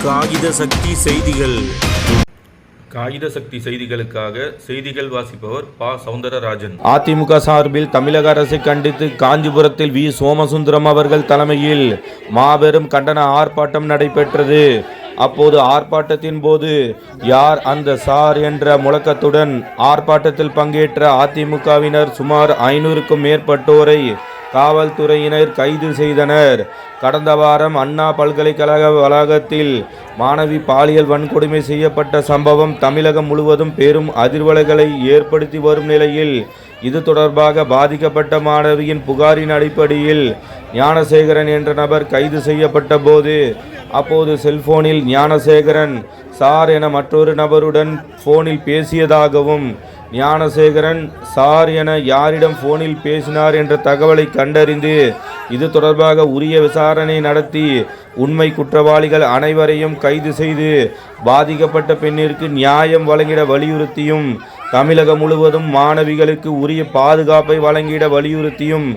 காகித சக்தி செய்திகள். காகித சக்தி செய்திகளுக்காக செய்திகள் வாசிப்பவர் பா. சௌந்தரராஜன். அதிமுக சார்பில் தமிழக அரசை கண்டித்து காஞ்சிபுரத்தில் வி. சோமசுந்தரம் அவர்கள் தலைமையில் மாபெரும் கண்டன ஆர்ப்பாட்டம் நடைபெற்றது. அப்போது ஆர்ப்பாட்டத்தின் போது யார் அந்த சார் என்ற முழக்கத்துடன் ஆர்ப்பாட்டத்தில் பங்கேற்ற அதிமுகவினர் சுமார் 500க்கும் மேற்பட்டோரை காவல்துறையினர் கைது செய்தனர். கடந்த வாரம் அண்ணா பல்கலைக்கழக வளாகத்தில் மாணவி பாலியல் வன்கொடுமை செய்யப்பட்ட சம்பவம் தமிழகம் முழுவதும் பெரும் அதிர்வலைகளை ஏற்படுத்தி வரும் நிலையில் இது தொடர்பாக பாதிக்கப்பட்ட மாணவியின் புகாரின் அடிப்படையில் ஞானசேகரன் என்ற நபர் கைது செய்யப்பட்ட போது அப்போது செல்போனில் ஞானசேகரன் சார் என மற்றொரு நபருடன் போனில் பேசியதாகவும் ஞானசேகரன் சார் என யாரிடம் போனில் பேசினார் என்ற தகவலை கண்டறிந்து இது தொடர்பாக உரிய விசாரணை நடத்தி உண்மை குற்றவாளிகள் அனைவரையும் கைது செய்து பாதிக்கப்பட்ட பெண்ணிற்கு நியாயம் வழங்கிட வலியுறுத்தியும் தமிழகம் முழுவதும் மாணவிகளுக்கு உரிய பாதுகாப்பை வழங்கிட வலியுறுத்தியும்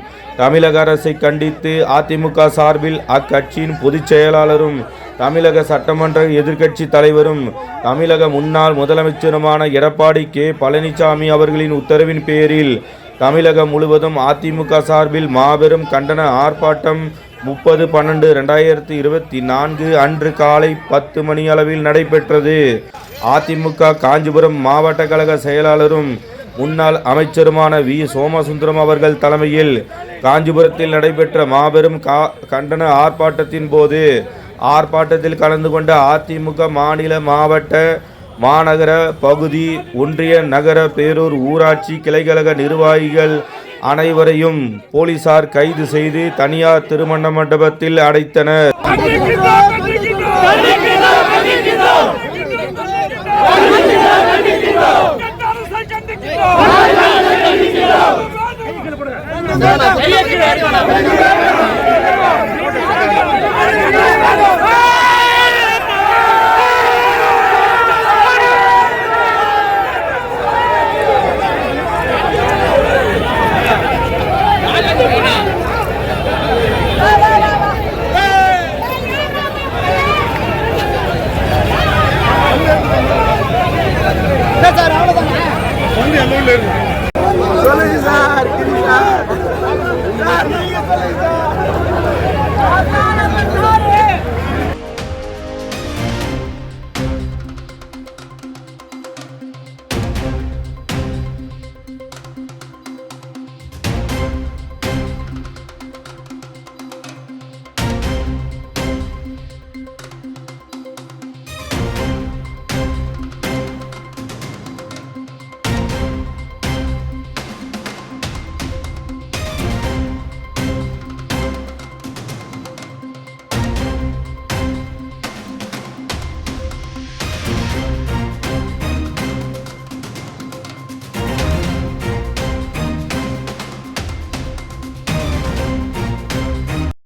தமிழக அரசை கண்டித்து அதிமுக சார்பில் அக்கட்சியின் பொதுச் செயலாளரும் தமிழக சட்டமன்ற எதிர்க்கட்சி தலைவரும் தமிழக முன்னாள் முதலமைச்சருமான எடப்பாடி கே. பழனிசாமி அவர்களின் உத்தரவின் பேரில் தமிழகம் முழுவதும் அதிமுக சார்பில் மாபெரும் கண்டன ஆர்ப்பாட்டம் 30/12/2024 அன்று காலை 10 மணி அளவில் நடைபெற்றது. அதிமுக காஞ்சிபுரம் மாவட்ட கழக செயலாளரும் முன்னாள் அமைச்சருமான வி. சோமசுந்தரம் அவர்கள் தலைமையில் காஞ்சிபுரத்தில் நடைபெற்ற மாபெரும் கண்டன ஆர்ப்பாட்டத்தின் போது ஆர்ப்பாட்டத்தில் கலந்து கொண்ட அதிமுக மாநில, மாவட்ட, மாநகர, பகுதி, ஒன்றிய, நகர, பேரூர், ஊராட்சி கிளைக்கழக நிர்வாகிகள் அனைவரையும் போலீசார் கைது செய்து தனியார் திருமண மண்டபத்தில் அடைத்தனர்.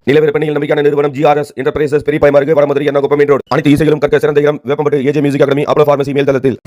நிலவிற்பனையில் நம்பிக்கையான நிறுவனம் GRS என்டர்பிரைசஸ் பெரிய பாய்மார்க்கு வடமதுரை எண்ணக்குப்பம் மெயின் ரோடு. அனைத்து இசைகளும் கற்க சிறந்த இடம் Veppampattu AJ music academy, Apollo pharmacy மேல் தளத்தில்.